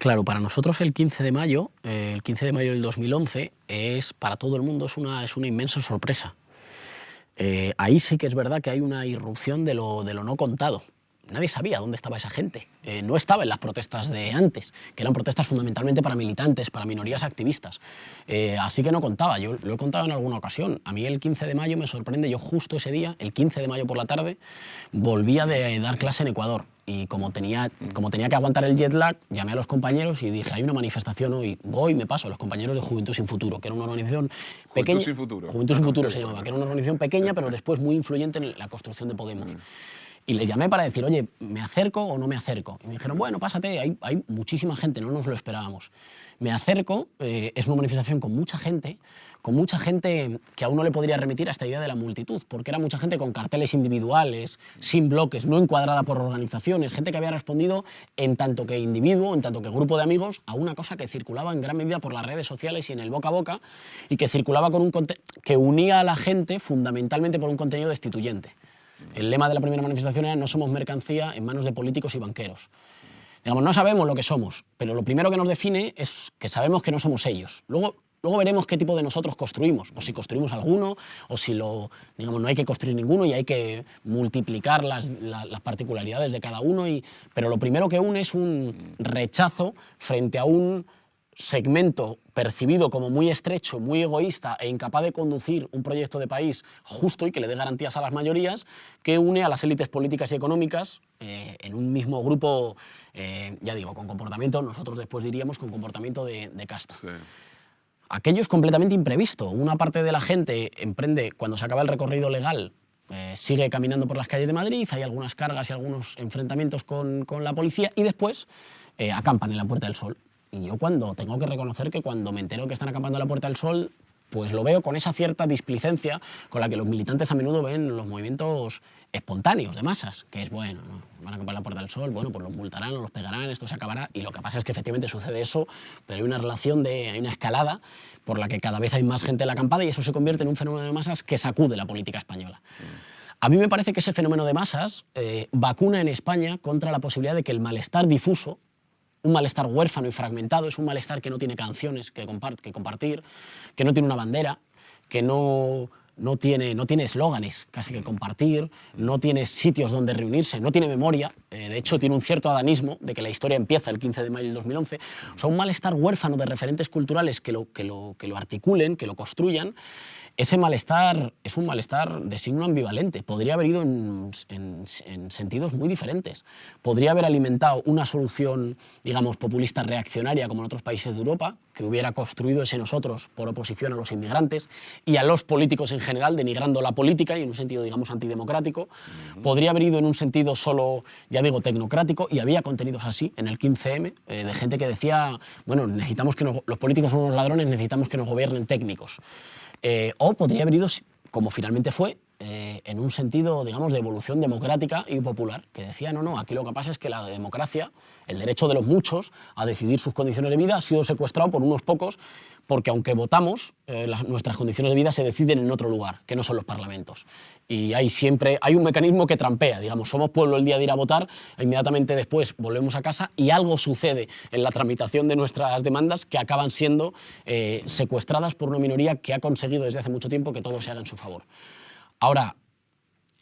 Claro, para nosotros el 15 de mayo, el 15 de mayo del 2011, para todo el mundo es una inmensa sorpresa. Ahí sí que es verdad que hay una irrupción de lo no contado. Nadie sabía dónde estaba esa gente. No estaba en las protestas de antes, que eran protestas fundamentalmente para militantes, para minorías activistas. Así que no contaba, yo lo he contado en alguna ocasión. A mí el 15 de mayo me sorprende, yo justo ese día, el 15 de mayo por la tarde, volvía de dar clase en Ecuador. Y como tenía que aguantar el jet lag, llamé a los compañeros y dije, hay una manifestación hoy, voy y me paso. Los compañeros de Juventud Sin Futuro, que era una organización pequeña. Juventud Sin Futuro. Juventud Sin Futuro se llamaba, que era una organización pequeña, pero después muy influyente en la construcción de Podemos. Y les llamé para decir, oye, ¿me acerco o no me acerco? Y me dijeron, bueno, pásate, hay muchísima gente, no nos lo esperábamos. Me acerco, es una manifestación con mucha gente que aún no le podría remitir a esta idea de la multitud, porque era mucha gente con carteles individuales, sin bloques, no encuadrada por organizaciones, gente que había respondido en tanto que individuo, en tanto que grupo de amigos, a una cosa que circulaba en gran medida por las redes sociales y en el boca a boca, y que circulaba que unía a la gente fundamentalmente por un contenido destituyente. El lema de la primera manifestación era no somos mercancía en manos de políticos y banqueros. Digamos, no sabemos lo que somos, pero lo primero que nos define es que sabemos que no somos ellos. Luego veremos qué tipo de nosotros construimos, o si construimos alguno, o si digamos, no hay que construir ninguno y hay que multiplicar las particularidades de cada uno. Pero lo primero que une es un rechazo frente a un segmento percibido como muy estrecho, muy egoísta e incapaz de conducir un proyecto de país justo y que le dé garantías a las mayorías, que une a las élites políticas y económicas en un mismo grupo, ya digo, con comportamiento, nosotros después diríamos con comportamiento de casta. Sí. Aquello es completamente imprevisto. Una parte de la gente emprende, cuando se acaba el recorrido legal, sigue caminando por las calles de Madrid, hay algunas cargas y algunos enfrentamientos con la policía y después acampan en la Puerta del Sol. Y yo tengo que reconocer que cuando me entero que están acampando en la Puerta del Sol, pues lo veo con esa cierta displicencia con la que los militantes a menudo ven los movimientos espontáneos de masas, que es, bueno, ¿no? Van a acampar en la Puerta del Sol, bueno, pues los multarán o los pegarán, esto se acabará, y lo que pasa es que efectivamente sucede eso, pero hay una hay una escalada por la que cada vez hay más gente en la acampada y eso se convierte en un fenómeno de masas que sacude la política española. A mí me parece que ese fenómeno de masas vacuna en España contra la posibilidad de que el malestar difuso, un malestar huérfano y fragmentado, es un malestar que no tiene canciones que compartir, que no tiene una bandera, que no tiene eslóganes casi que compartir, no tiene sitios donde reunirse, no tiene memoria, de hecho tiene un cierto adanismo de que la historia empieza el 15 de mayo del 2011, o sea, un malestar huérfano de referentes culturales que lo articulen, que lo construyan. Ese malestar es un malestar de signo ambivalente, podría haber ido en sentidos muy diferentes. Podría haber alimentado una solución, digamos, populista reaccionaria como en otros países de Europa, que hubiera construido ese nosotros por oposición a los inmigrantes y a los políticos en general, denigrando la política y en un sentido, digamos, antidemocrático. Podría haber ido en un sentido solo, ya digo, tecnocrático, y había contenidos así en el 15M, de gente que decía, bueno, necesitamos que los políticos son unos ladrones, necesitamos que nos gobiernen técnicos. O podría haber ido, como finalmente fue, en un sentido, digamos, de evolución democrática y popular, que decía, no, aquí lo que pasa es que la democracia, el derecho de los muchos a decidir sus condiciones de vida, ha sido secuestrado por unos pocos, porque aunque votamos, nuestras condiciones de vida se deciden en otro lugar, que no son los parlamentos. Y hay un mecanismo que trampea, digamos, somos pueblo el día de ir a votar, inmediatamente después volvemos a casa y algo sucede en la tramitación de nuestras demandas que acaban siendo secuestradas por una minoría que ha conseguido desde hace mucho tiempo que todo se haga en su favor. Ahora,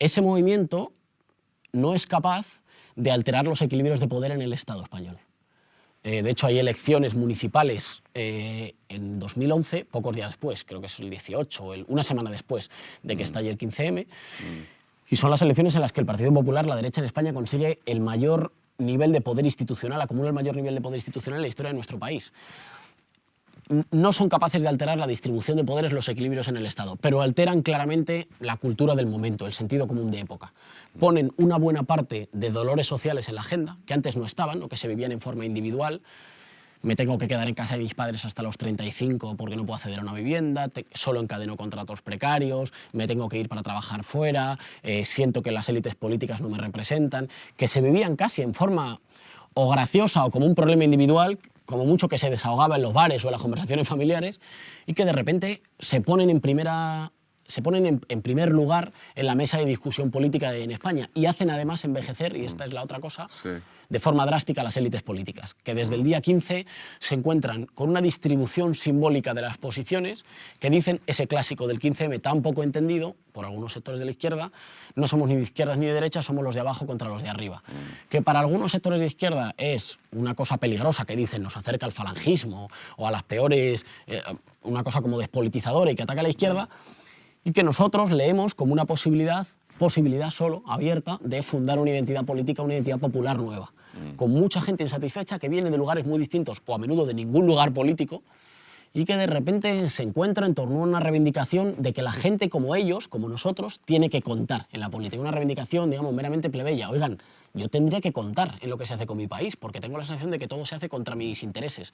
ese movimiento no es capaz de alterar los equilibrios de poder en el Estado español. De hecho, hay elecciones municipales en 2011, pocos días después, creo que es el 18, una semana después de que estalle el 15M, y son las elecciones en las que el Partido Popular, la derecha en España, consigue el mayor nivel de poder institucional, acumula el mayor nivel de poder institucional en la historia de nuestro país. No son capaces de alterar la distribución de poderes, los equilibrios en el Estado, pero alteran claramente la cultura del momento, el sentido común de época. Ponen una buena parte de dolores sociales en la agenda, que antes no estaban o que se vivían en forma individual. Me tengo que quedar en casa de mis padres hasta los 35 porque no puedo acceder a una vivienda, solo encadeno contratos precarios, me tengo que ir para trabajar fuera, siento que las élites políticas no me representan, que se vivían casi en forma o graciosa o como un problema individual, como mucho que se desahogaba en los bares o en las conversaciones familiares, y que de repente se ponen en primera se ponen en primer lugar en la mesa de discusión política en España y hacen además envejecer, y esta es la otra cosa, de forma drástica a las élites políticas, que desde el día 15 se encuentran con una distribución simbólica de las posiciones que dicen ese clásico del 15M tan poco entendido por algunos sectores de la izquierda: no somos ni de izquierdas ni de derechas, somos los de abajo contra los de arriba. Que para algunos sectores de izquierda es una cosa peligrosa, que dicen nos acerca al falangismo o a las peores, una cosa como despolitizadora y que ataca a la izquierda, y que nosotros leemos como una posibilidad solo, abierta, de fundar una identidad política, una identidad popular nueva, con mucha gente insatisfecha que viene de lugares muy distintos o a menudo de ningún lugar político, y que de repente se encuentra en torno a una reivindicación de que la gente como ellos, como nosotros, tiene que contar en la política. Una reivindicación, digamos, meramente plebeya. Oigan, yo tendría que contar en lo que se hace con mi país, porque tengo la sensación de que todo se hace contra mis intereses.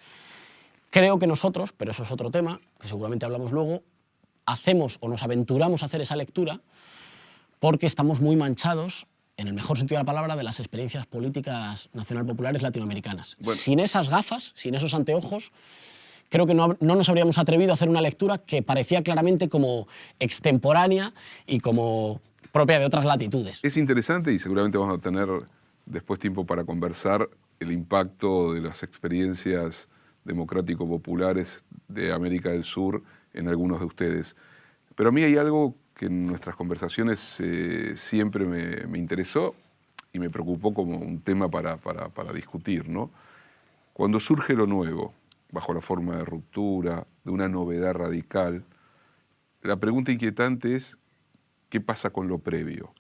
Creo que nosotros, pero eso es otro tema, que seguramente hablamos luego, hacemos o nos aventuramos a hacer esa lectura porque estamos muy manchados, en el mejor sentido de la palabra, de las experiencias políticas nacional-populares latinoamericanas. Bueno. Sin esas gafas, sin esos anteojos, creo que no nos habríamos atrevido a hacer una lectura que parecía claramente como extemporánea y como propia de otras latitudes. Es interesante y seguramente vamos a tener después tiempo para conversar el impacto de las experiencias democrático-populares de América del Sur en algunos de ustedes. Pero a mí hay algo que en nuestras conversaciones siempre me interesó y me preocupó como un tema para discutir, ¿no? Cuando surge lo nuevo, bajo la forma de ruptura, de una novedad radical, la pregunta inquietante es: ¿qué pasa con lo previo?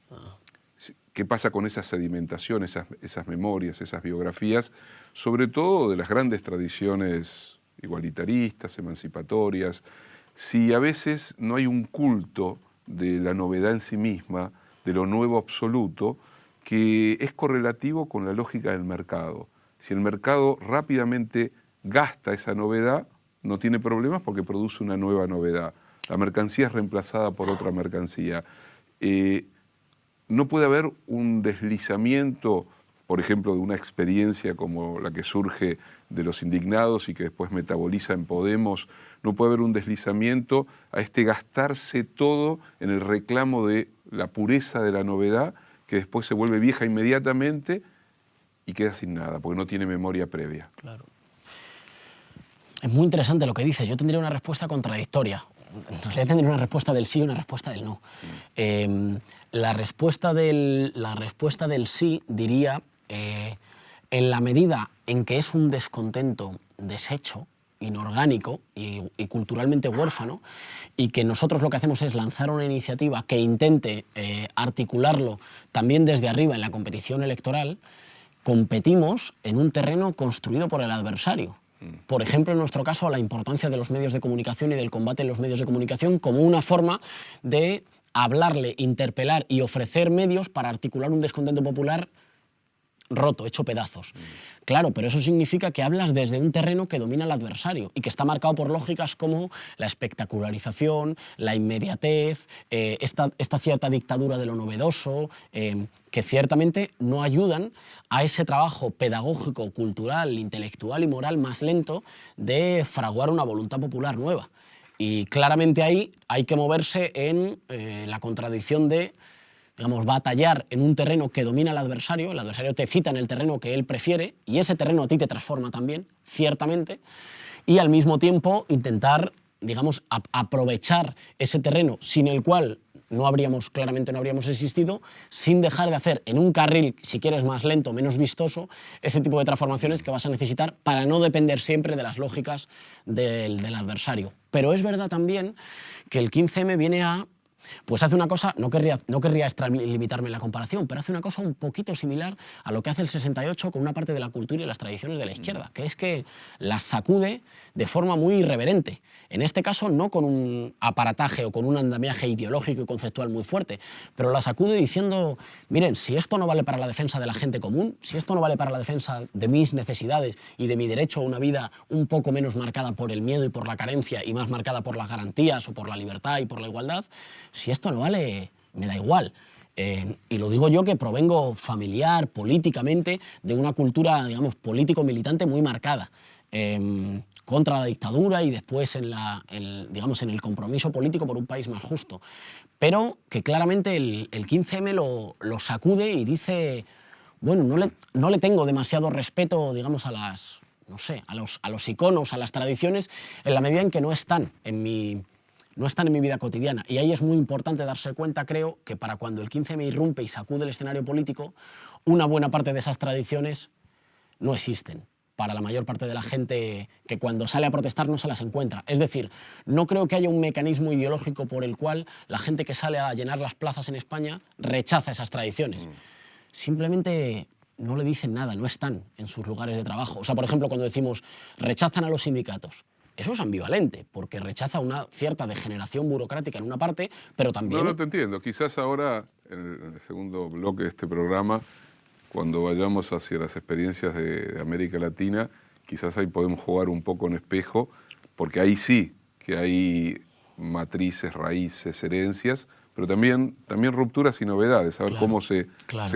¿Qué pasa con esa sedimentación, esas memorias, esas biografías, sobre todo de las grandes tradiciones igualitaristas, emancipatorias? Si a veces no hay un culto de la novedad en sí misma, de lo nuevo absoluto, que es correlativo con la lógica del mercado. Si el mercado rápidamente gasta esa novedad, no tiene problemas porque produce una nueva novedad. La mercancía es reemplazada por otra mercancía. No puede haber un deslizamiento, por ejemplo, de una experiencia como la que surge de los indignados y que después metaboliza en Podemos. No puede haber un deslizamiento a gastarse todo en el reclamo de la pureza de la novedad, que después se vuelve vieja inmediatamente y queda sin nada, porque no tiene memoria previa. Claro. Es muy interesante lo que dices. Yo tendría una respuesta contradictoria. En realidad tendría una respuesta del sí y una respuesta del no. La respuesta del sí diría, en la medida en que es un descontento deshecho, inorgánico y culturalmente huérfano, y que nosotros lo que hacemos es lanzar una iniciativa que intente articularlo también desde arriba en la competición electoral, competimos en un terreno construido por el adversario. Por ejemplo, en nuestro caso, la importancia de los medios de comunicación y del combate en los medios de comunicación como una forma de hablarle, interpelar y ofrecer medios para articular un descontento popular roto, hecho pedazos. Claro, pero eso significa que hablas desde un terreno que domina al adversario y que está marcado por lógicas como la espectacularización, la inmediatez, esta cierta dictadura de lo novedoso, que ciertamente no ayudan a ese trabajo pedagógico, cultural, intelectual y moral más lento de fraguar una voluntad popular nueva. Y claramente ahí hay que moverse en la contradicción de, digamos, batallar en un terreno que domina al adversario. El adversario te cita en el terreno que él prefiere y ese terreno a ti te transforma también, ciertamente, y al mismo tiempo intentar, digamos, aprovechar ese terreno sin el cual claramente no habríamos existido, sin dejar de hacer en un carril, si quieres más lento, menos vistoso, ese tipo de transformaciones que vas a necesitar para no depender siempre de las lógicas del adversario. Pero es verdad también que el 15M viene a... Pues hace una cosa, no querría extralimitarme en la comparación, pero hace una cosa un poquito similar a lo que hace el 68 con una parte de la cultura y las tradiciones de la izquierda, que es que las sacude de forma muy irreverente. En este caso no con un aparataje o con un andamiaje ideológico y conceptual muy fuerte, pero la sacude diciendo, miren, si esto no vale para la defensa de la gente común, si esto no vale para la defensa de mis necesidades y de mi derecho a una vida un poco menos marcada por el miedo y por la carencia y más marcada por las garantías o por la libertad y por la igualdad, si esto no vale, me da igual. Y lo digo yo, que provengo familiar, políticamente, de una cultura, digamos, político-militante muy marcada. Contra la dictadura y después digamos, en el compromiso político por un país más justo. Pero que claramente el 15M lo sacude y dice, bueno, no le tengo demasiado respeto, digamos, no sé, a los iconos, a las tradiciones, en la medida en que no están en mi vida cotidiana. Y ahí es muy importante darse cuenta, creo, que para cuando el 15M irrumpe y sacude el escenario político, una buena parte de esas tradiciones no existen para la mayor parte de la gente que cuando sale a protestar no se las encuentra. Es decir, no creo que haya un mecanismo ideológico por el cual la gente que sale a llenar las plazas en España rechaza esas tradiciones. Simplemente no le dicen nada, no están en sus lugares de trabajo. O sea, por ejemplo, cuando decimos rechazan a los sindicatos, eso es ambivalente, porque rechaza una cierta degeneración burocrática en una parte, pero también... No te entiendo. Quizás ahora, en el segundo bloque de este programa, cuando vayamos hacia las experiencias de América Latina, quizás ahí podemos jugar un poco en espejo, porque ahí sí que hay matrices, raíces, herencias, pero también rupturas y novedades, saber cómo se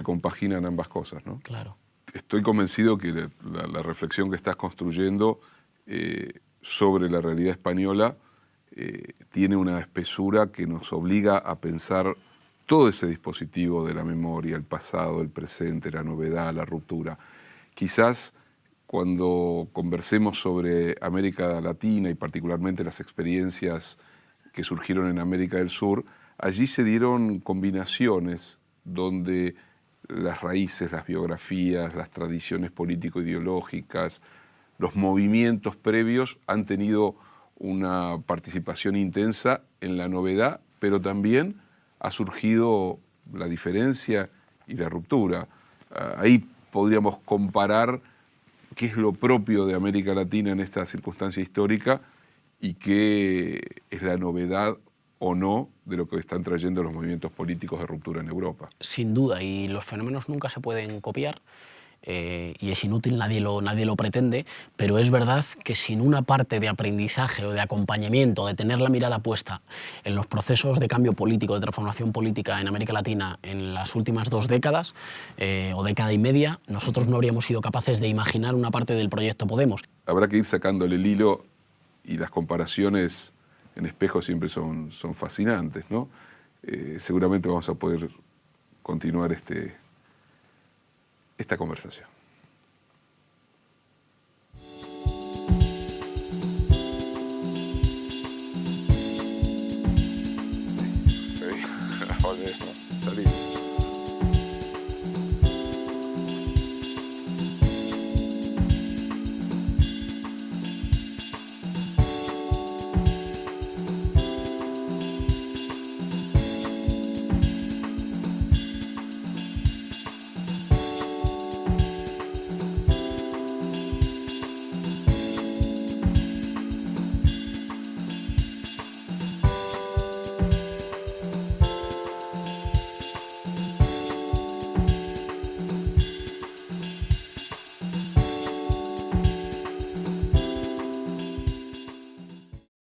compaginan ambas cosas, ¿no? Claro. Estoy convencido que la reflexión que estás construyendo sobre la realidad española tiene una espesura que nos obliga a pensar todo ese dispositivo de la memoria, el pasado, el presente, la novedad, la ruptura. Quizás cuando conversemos sobre América Latina y particularmente las experiencias que surgieron en América del Sur, allí se dieron combinaciones donde las raíces, las biografías, las tradiciones político-ideológicas, los movimientos previos han tenido una participación intensa en la novedad, pero también ha surgido la diferencia y la ruptura. Ahí podríamos comparar qué es lo propio de América Latina en esta circunstancia histórica y qué es la novedad o no de lo que están trayendo los movimientos políticos de ruptura en Europa. Sin duda, y los fenómenos nunca se pueden copiar. Y es inútil, nadie lo pretende, pero es verdad que sin una parte de aprendizaje o de acompañamiento, de tener la mirada puesta en los procesos de cambio político, de transformación política en América Latina en las últimas 2 décadas o década y media, nosotros no habríamos sido capaces de imaginar una parte del proyecto Podemos. Habrá que ir sacándole el hilo y las comparaciones en espejo siempre son fascinantes, ¿no? Seguramente vamos a poder continuar esta conversación. Sí.